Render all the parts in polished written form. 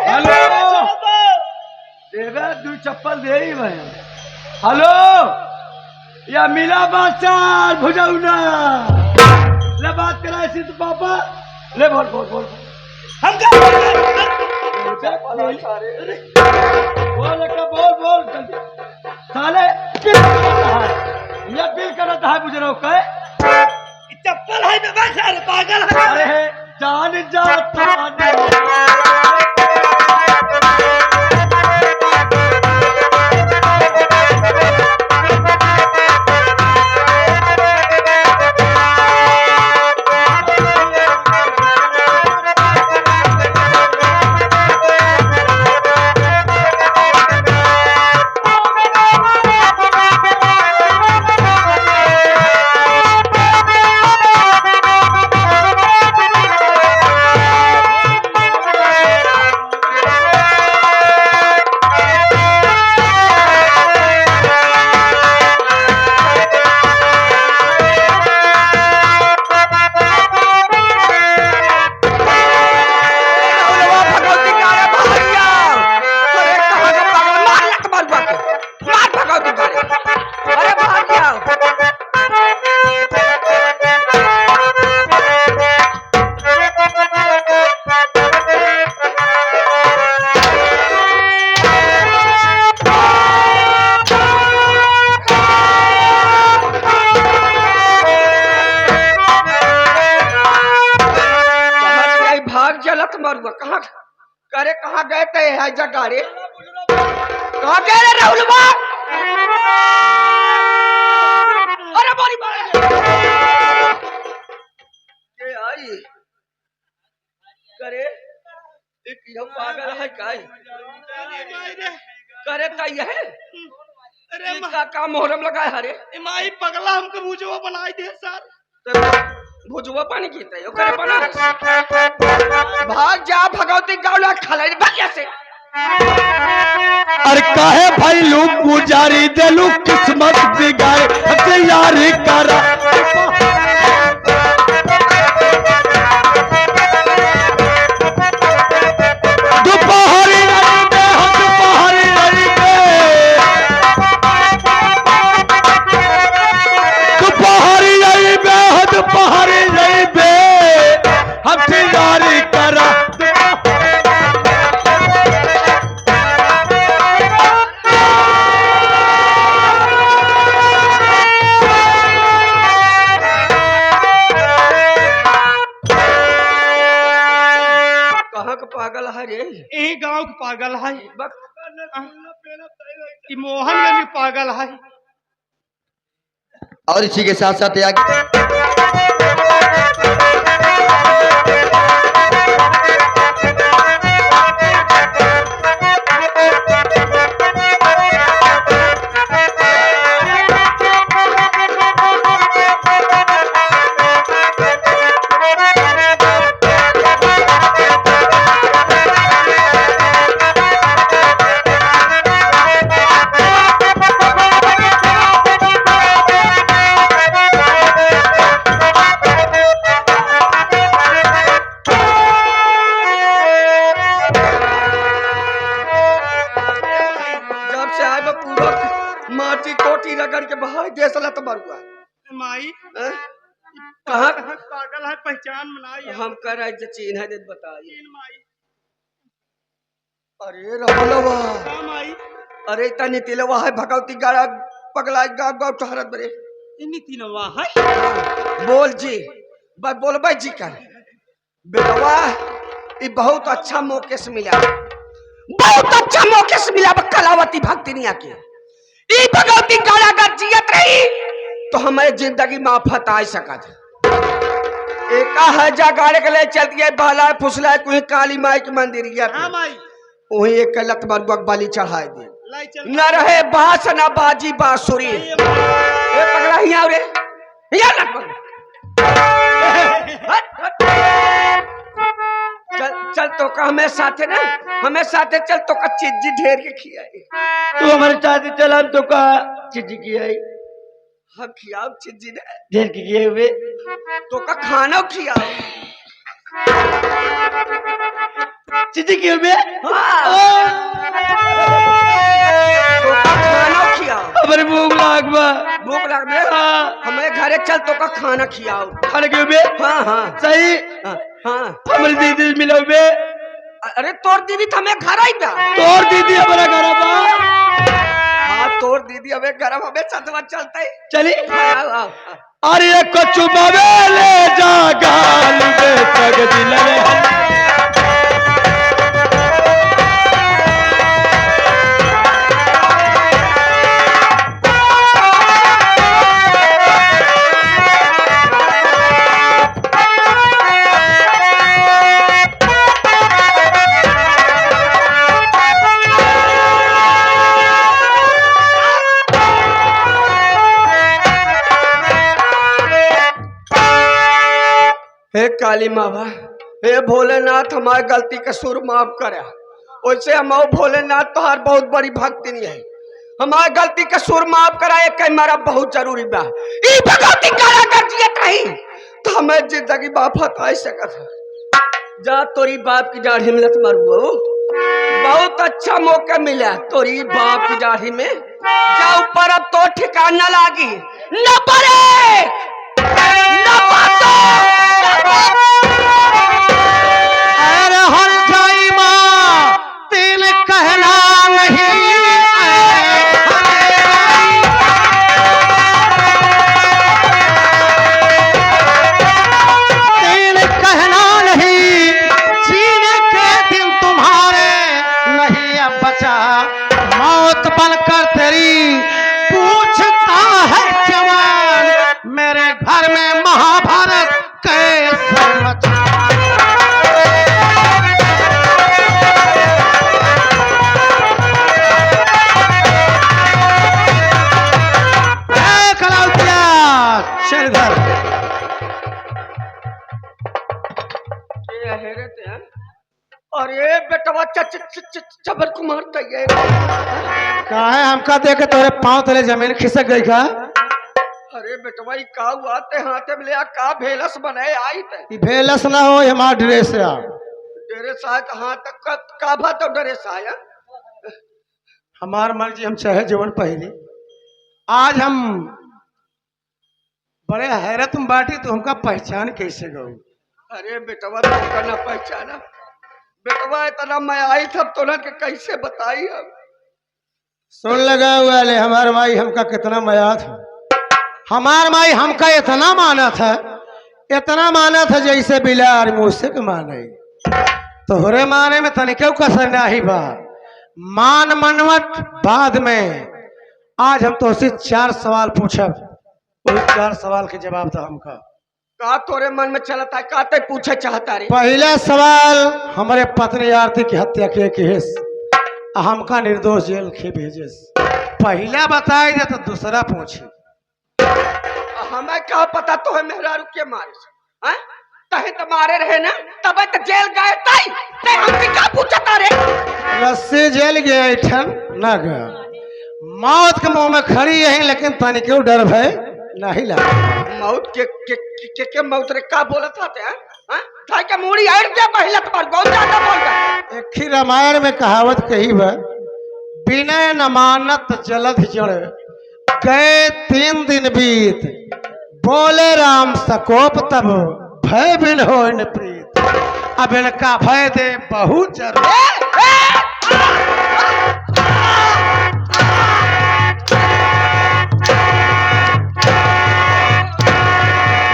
Hello देवे तू चप्पल दे ही मैं। हेलो या मिला बाचार भुजाऊना ले बात कराए सिद्ध पापा ले बोल बोल बोल हम क्या बोल बोल बोल जल्दी साले बिल करता है ये बिल करता है बुझ रहा हूँ कहे चप्पल है में बस यार पागल है। अरे जान जाता कहाँ करे कहाँ गए थे है जगह रे कहाँ गए रे राहुल बाप अरे बारी के आई करे एक यो पागल है काई करे ताई है अरे का मोहरम लगाए हरे माई पगला हमको भुजवा बनाई दे सर भुजवा पानी पीते हो करे बना भाग जा भगवती गावला खलाई भाग से अरे काहे भाई लोग पुजारी देलू किस्मत बिगाए तैयारी करा दोपहरी नहीं बे हम तैयारी करा पागल है रे यही गांव के पागल है मोहन में भी पागल है और इसी के साथ साथ आगे माटी कोटी रगड़ के बहाई दे सला तो मरुआ माई कहाँ पागल है पहचान बनाई हम कर रहे चीन है दे बताइए माई अरे रहलवा माई अरे तनी तिलवा है भगवती गाड़ा पगला गाँव गाँव टहरत बरे इन्हीं तीनवा है बोल जी बस बोलबे जी कर बेटवा ये बहुत अच्छा मौके से मिला बहुत अच्छा मौके से मिला कलावती भक्तिनिया के ई भगवती गाड़ा अगर जियत रही तो हमारे जिंदगी में आफत आ सकत एक हजार गाड़े के ले चलती है बहला फुसला कोई काली माई के मंदिर गया हां माई वही एक लत बरबक बलि चढ़ाए दे न रहे बास न बाजी बांसुरी ए पगला हिया रे हिया लट चल चल तो का हमें साथे ना हमें साथे चल तो का चीज ढेर के खियाई तू हमारे साथ चला तो का चीज की आई हम खियाओ चीज ने ढेर की किए हुए तो का खाना खियाओ चिट्ठी क्यों बे तो का खाना खियाओ। हमारे भूख लाग बा भूख लग में हाँ। हमें घरे चल तो का खाना खियाओ। खाने क्यों बे हाँ हाँ सही हाँ। हमारी दीदी मिलो बे अरे तोर दीदी तो हमें घर आई बा। तोर दीदी हमारा घर बा हाँ तोर दीदी हमें घर हमें सतवा चलते ही। चली हाँ। अरे कच्चू बाबे ले जा गाल बे सग दिलवे हे काली मावा हे भोलेनाथ हमारी गलती का सुर माफ करे। वैसे हम भोलेनाथ तोहार बहुत बड़ी भक्ति नहीं है। हमारी गलती का सुर माफ कराए कहीं मारा बहुत जरूरी बा। ई भगवती काला कर जियत रही तो हमें जिंदगी बाफत आ सकत है। जा तोरी बाप की दाढ़ी मिलत मरबो बहुत अच्छा मौका मिला तोरी बाप की दाढ़ी में जा ऊपर अब तो ठिकाना लागी न परे न पातो अरे हर जाई माँ तेल कहना नहीं तेल कहना नहीं जीने के दिन तुम्हारे नहीं अब बचा मौत बनकर तेरी पूछता है जवान मेरे घर में महाभारत कैसे मचा। अरे बेटवा चबर कुमार तैयार का है हमका देख के तोरे पांव तले जमीन खिसक गई का। अरे बेटवा ई का हुआ ते हाथे में लिया का भेलस बनाए आई ते ई भेलस ना हो हमार ड्रेस है डेरे साथ हाथ तक का भा तो डरे साया हमार मर्जी हम चाहे जीवन पहले आज हम बड़े हैरत में बाटी तो हमका पहचान कैसे गऊ। अरे बेटवा तो ना पहचाना बेटवा इतना मैं आई तब तो ना के कैसे बताई हम सुन लगा हुआ ले हमार माई हमका कितना माया था। हमार माई हमका इतना माना था जैसे बिलार मुझसे के माने तोहरे माने में तनिके कसर नहीं बा मान मनवट बाद में। आज हम तुझसे 4 सवाल पूछब उस 4 सवाल के जवाब दो हमका। का तोरे मन में चलता है का ते पूछे चाहता रे। पहला सवाल हमारे पत्नी आरती की हत्या के केस हमका निर्दोष जेल के भेजे पहला बताई दे तो दूसरा पूछी। हमें क्या पता तो है मेहरा रुके मारे तहे तो मारे रहे ना तब तो जेल गए तई ते हमसे का पूछता रे। रस्से जेल गए ठन ना गया मौत के मुंह में खड़ी है लेकिन तनी क्यों डर भय नहीं लगा। मौत के मौत रे का बोलत आते हैं था के मूड़ी अड़ के पहले तो बहुत ज्यादा बोल गए। एक ही रामायण में कहावत कही है बिना नमानत जलद जड़ गए 3 दिन बीत बोले राम सकोप तब भय बिन हो न प्रीत। अब इनका भय दे बहुत जरूरी।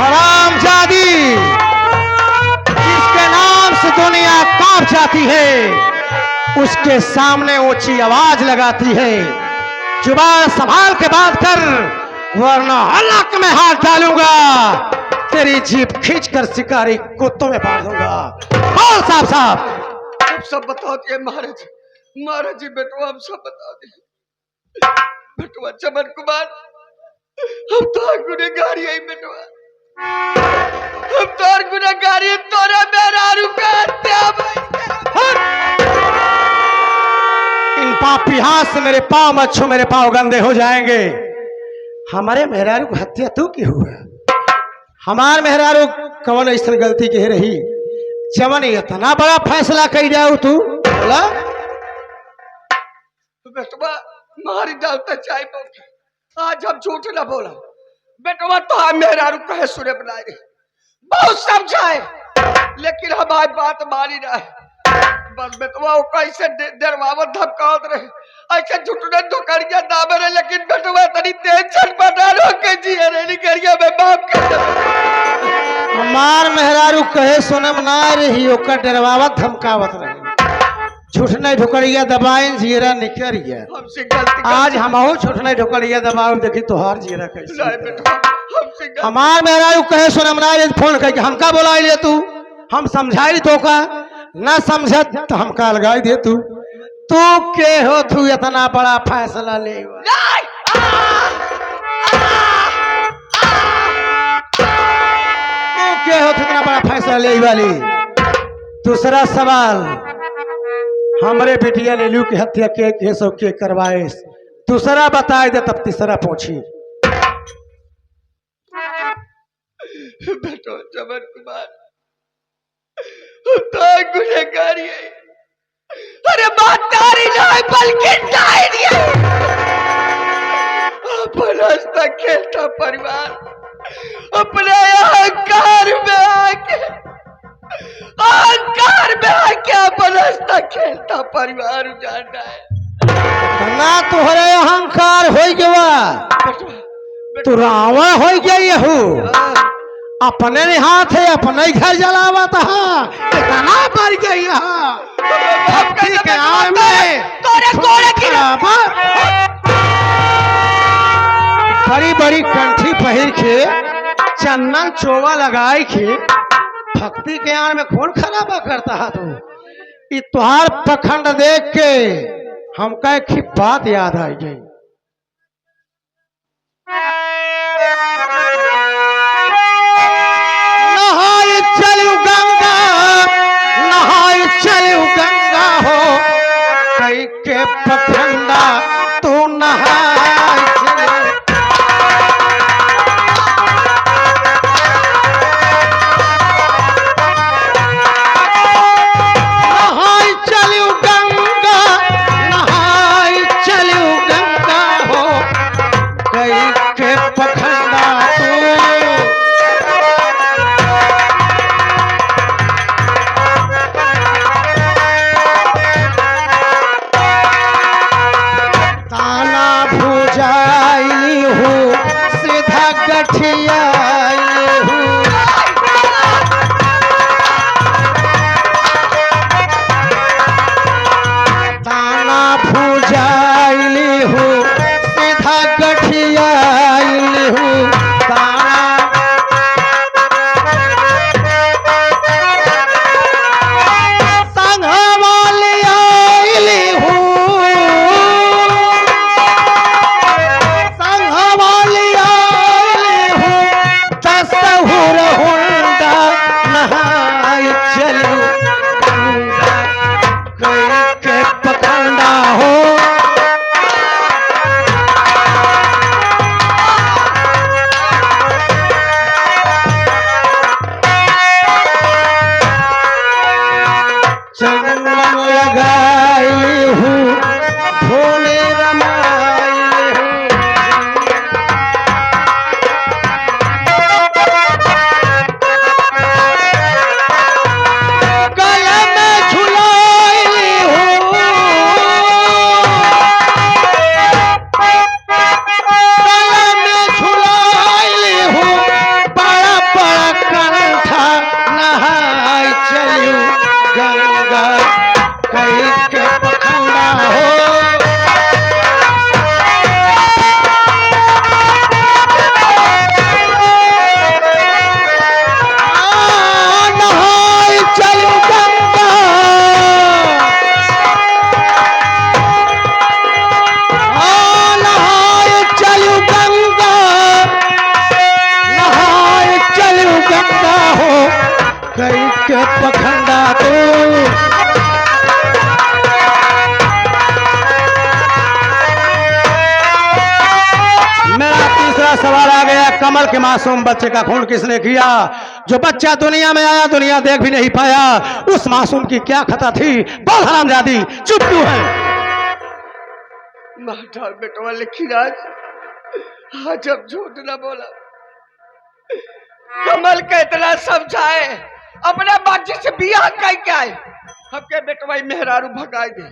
हरामजादी जिसके नाम से दुनिया कांप जाती है उसके सामने ऊंची आवाज लगाती है। जुबान संभाल के बात कर वरना हलक में हाथ डालूंगा तेरी जीप खींचकर शिकारी कुत्तों में बांध दूंगा। बोल साहब साहब सब बताओ दिए महाराज महाराज जी बेटवा हम सब बता दिए बेटवा चमन कुमार हम तो गुनेगारी है बेटवा हम तो गुनेगारी तोरा मेरा रुका इन पापी हाथ से मेरे पांव मत छू मेरे पांव गंदे हो जाएंगे। हमारे मेहरारू को हत्या तू की हुआ हमार मेहरारू कौन ऐसी गलती कह रही जवन इतना बड़ा फैसला कर जाऊ तू बोला बेटवा मारी डालता चाय बोल आज हम झूठ न बोला बेटवा तो हम मेरा रुक कहे सुने बनाए रहे बहुत समझाए लेकिन हमारी बात मानी ना बस बेटवा वो कैसे डरवावत धमकावत रहे ऐसे झुटने धोकड़िया दामे रहे लेकिन बेटवा तनी टेंशन बना रो के जिए रे निकरिया में बाप कर दे हमार मेहरारू कहे सुनम ना रही ओकर डरवावत धमकावत रही झूठ नहीं ढुकड़िया दबाइन जीरा निकरिया हमसे गलती आज हमहू झूठ नहीं ढुकड़िया दबाओ देखी तोहार जीरा कैसे नहीं बेटवा हमसे गलती हमार मेहरारू कहे सुनम ना रे फोन करके हमका बोलाई ले तू हम समझाई तो का ना समझत तो हमका लगाई दे तू के हो तू इतना बड़ा फैसला ले नहीं तू के हो तू इतना बड़ा फैसला ले वाली दूसरा सवाल हमरे बेटिया लेलू की हत्या के केस के करवाए दूसरा बताए दे तब तीसरा पूछी बेटो चमन कुमार तो गुनहगारी है अरे बात तारी नहीं बल्कि डायरी है अपन रास्ता खेलता परिवार अपने अहंकार में आके अपन रास्ता खेलता परिवार उजाड़ा है ना तुहरे अहंकार हो गया तू रावण हो गया यहू अपने हाथ है अपने घर जलावा था इतना मर गई भक्ति के आड़ में बड़ी बड़ी कंठी पहिर के चंदन चोवा लगाए के भक्ति के आड़ में कौन खराबा करता है तू ये तुहार पखंड देख के हमका एक ही बात याद आई गई नहाई चलू गंगा नहाई चलू गंगा हो कई के पखंडा तू नहाई चलू नहाई चलू गंगा नहाई चलू गंगा हो कई के पखंडा तू ताना भुजाई हूँ सीधा गठियाई हूँ ताना भुजाई हूँ सीधा गठियाई हूँ ताना संघवाली आईली हूँ संघवाली आईली हूँ तसहुर हुंडा नहाई चलू गंगा कई के पखंडा हो चंदन लगाई हूँ भोले रमाई हूँ गले में झुलाई हूँ गले में झुलाई हूँ बड़ा बड़ा कंठा नहाई चलू गंगा कई के पखंडा हो नहाई चलू गंगा नहाई चलू गंगा नहाई चलू गंगा हो कई के पखंडा तू मेरा तीसरा सवाल आ गया कमल के मासूम बच्चे का खून किसने किया जो बच्चा दुनिया में आया दुनिया देख भी नहीं पाया, उस मासूम की क्या खता थी? बोल हरामजादी, चुप क्यों है? मास्टर बेटवा लिखीराज, हाँ जब झूठ न बोला, कमल का इतना समझाए, अपने बाजी से बियाह कह के आए, हमके बेटवा मेहरारू भगाए दे,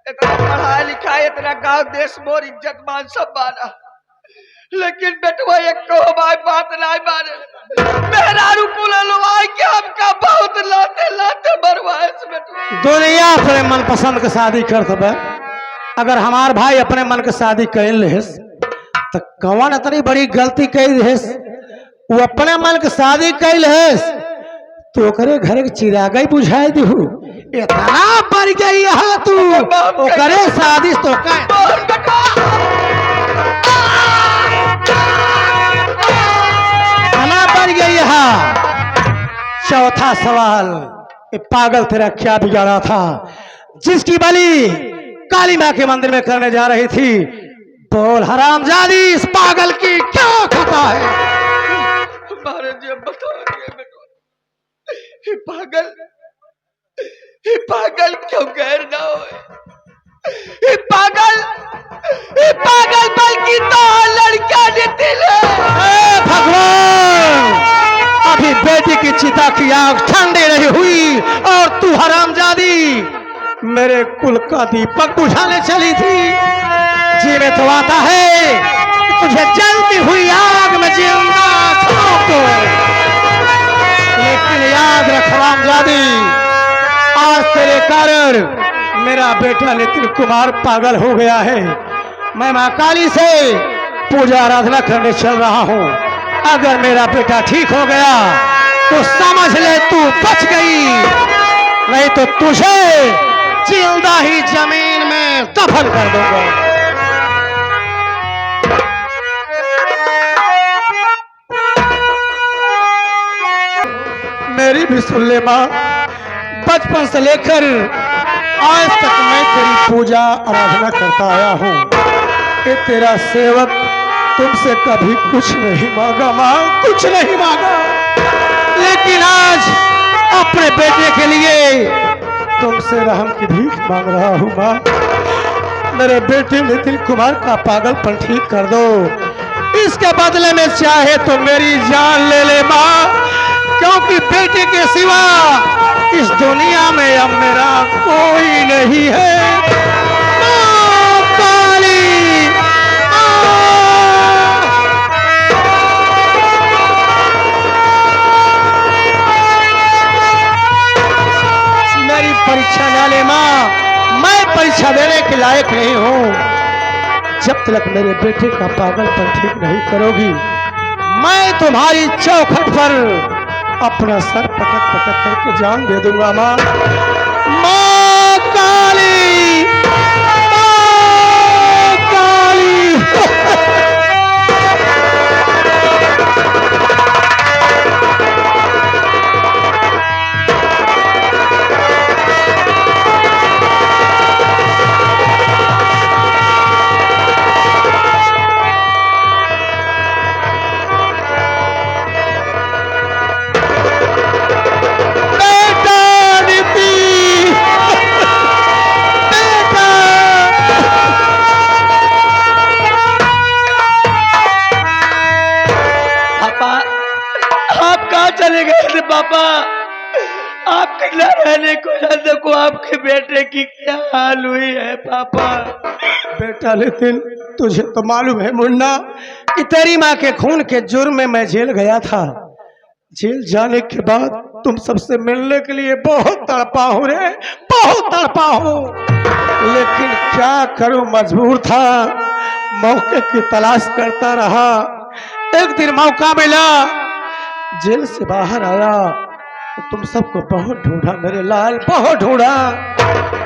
इतना पढ़ाया लिखा है, इतना गांव देश मोर इज्जत मान सब माना, लेकिन बेटवा एक कहो बात नहीं माने, मेहरारू पुलवाई के हमका बहुत लाते लाते मरवाए बेटवा। दुनिया अपने मनपसंद के शादी कर दबे, अगर हमार भाई अपने मन के शादी कर लेस तो कौन इतनी बड़ी गलती कर देस? वो अपने मन के शादी कर लेस तो ओकरे घर के चिरागा ही बुझाई दू, इतना बढ़ गई है तू ओकरे शादी तो इतना बढ़ गई है। चौथा सवाल, ये पागल तेरा क्या बिगाड़ा था जिसकी बलि काली माँ के मंदिर में करने जा रही थी? बोल हरामजादी, इस पागल की क्या खता है? हमारे जी बता दिए बेटवा, ये पागल क्यों गैर ना हो? ये पागल बल्कि तो लड़का नितिन है। भगवान, अभी बेटी की चिता की आग ठंडी नहीं हुई और तू हरामजादी मेरे कुल का दीपक बुझाने चली थी। जी में तो आता है तुझे जलती हुई आग में जिंदा छोड़ दो, लेकिन याद रख हरामजादी, आज तेरे कारण मेरा बेटा नितिन कुमार पागल हो गया है। मैं मां काली से पूजा आराधना करने चल रहा हूँ, अगर मेरा बेटा ठीक हो गया तो समझ ले तू बच गई, नहीं तो तुझे जिंदा ही जमीन में दफन कर दूंगा। मेरी भी सुन ले माँ, बचपन से लेकर आज तक मैं तेरी पूजा आराधना करता आया हूँ, ये तेरा सेवक तुमसे कभी कुछ नहीं मांगा माँ, कुछ नहीं मांगा, लेकिन आज अपने बेटे के लिए तुमसे रहम की भीख मांग रहा हूँ माँ। मेरे बेटे नितिन कुमार का पागलपन ठीक कर दो, इसके बदले में चाहे तो मेरी जान ले ले माँ, क्योंकि बेटे के सिवा इस दुनिया में अब मेरा कोई नहीं है। माँ काली, मेरी परीक्षा ना ले माँ, मैं परीक्षा देने के लायक नहीं हूँ। जब तक मेरे बेटे का पागलपन ठीक नहीं करोगी, मैं तुम्हारी चौखट पर अपना सर पटक पटक करके जान दे दूंगा माँ। माँ काली, माँ काली। चले गए थे पापा, आपके न रहने को न को आपके बेटे की क्या हाल हुई है पापा? बेटा नितिन, तुझे तो मालूम है मुन्ना कि तेरी माँ के खून के जुर्म में मैं जेल गया था। जेल जाने के बाद तुम सबसे मिलने के लिए बहुत तड़पा हूँ रे, बहुत तड़पा हूँ, लेकिन क्या करूँ, मजबूर था, मौके की तलाश करता रहा। एक दिन मौका मिला, जेल से बाहर आया तो तुम सबको बहुत ढूंढा मेरे लाल, बहुत ढूंढा।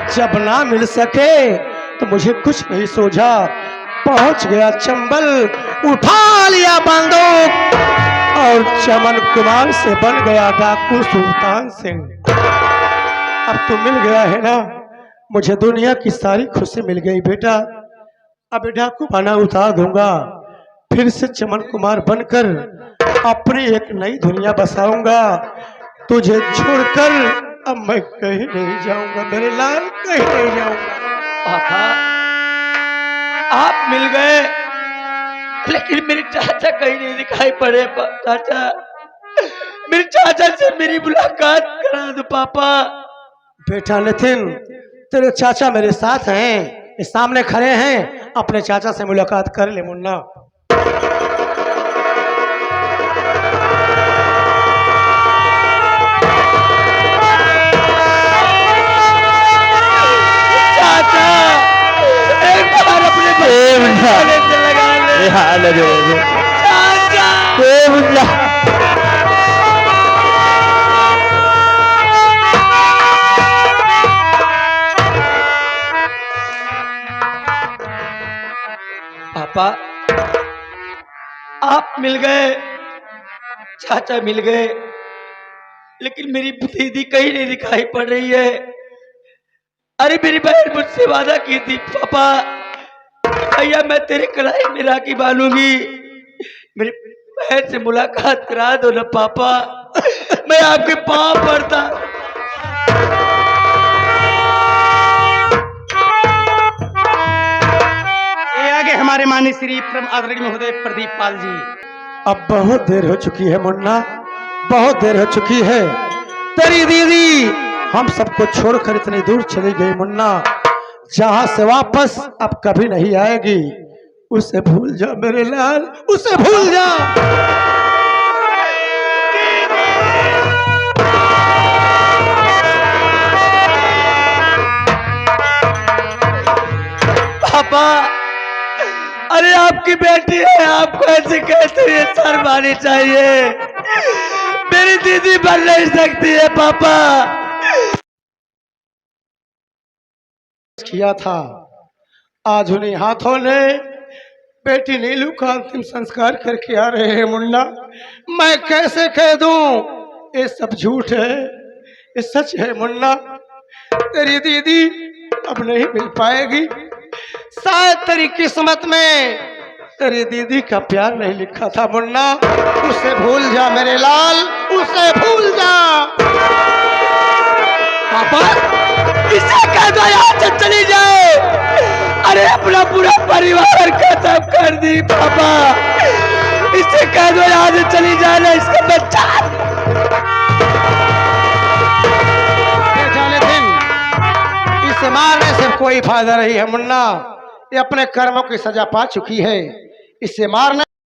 जब ना मिल सके तो मुझे कुछ नहीं सूझा, पहुंच गया चंबल, उठा लिया बंदूक और चमन कुमार से बन गया डाकू सुल्तान सिंह। अब तो मिल गया है ना, मुझे दुनिया की सारी खुशी मिल गई बेटा। अब डाकू बना उतार दूंगा, फिर से चमन कुमार बनकर अपनी एक नई दुनिया बसाऊंगा। तुझे छोड़कर अब मैं कहीं नहीं जाऊंगा मेरे लाल, कहीं नहीं जाऊंगा। पापा आप मिल गए, लेकिन मेरे चाचा कहीं नहीं दिखाई पड़े। चाचा, मेरे चाचा से मेरी मुलाकात करा दो पापा। बेटा नितिन, तेरे चाचा मेरे साथ हैं, ये सामने खड़े हैं, अपने चाचा से मुलाकात कर ले मुन्ना। चाचा एक बार अपने गले से लगा ले। चाचा पापा आप मिल गए, चाचा मिल गए, लेकिन मेरी दीदी कहीं नहीं दिखाई पड़ रही है। अरे मेरी बहन मुझसे वादा की थी पापा, भैया मैं तेरे कलाई में राखी बांधूंगी, मेरी बहन से मुलाकात करा दो ना पापा। मैं आपके पाँव पड़ता। हमारे माननीय श्री परम आदरणीय महोदय प्रदीप पाल जी। अब बहुत देर हो चुकी है मुन्ना, बहुत देर हो चुकी है। तेरी दीदी हम सबको छोड़कर इतनी दूर चली गई मुन्ना, जहां से वापस अब कभी नहीं आएगी। उसे भूल जा मेरे लाल, उसे भूल जा। पापा अरे आपकी बेटी है, आपको ऐसे कहते हुए शर्म आनी चाहिए। मेरी दीदी बन नहीं सकती है पापा। किया था, आज उन्हीं हाथों ने बेटी नीलू का अंतिम संस्कार करके आ रहे हैं मुन्ना। मैं कैसे कह दूं ये सब झूठ है, ये सच है मुन्ना। तेरी दीदी अब नहीं मिल पाएगी, शायद तेरी किस्मत में तेरी दीदी का प्यार नहीं लिखा था मुन्ना। उसे भूल जा मेरे लाल, उसे भूल जा। पापा इसे कह दो यहाँ से चली जाए। अरे अपना पूरा परिवार खत्म कर दी पापा, इसे कह दो यहाँ से चली जाए ना, इसका बच्चा। इसे मारने से कोई फायदा नहीं है मुन्ना, ये अपने कर्मों की सजा पा चुकी है। इसे मारने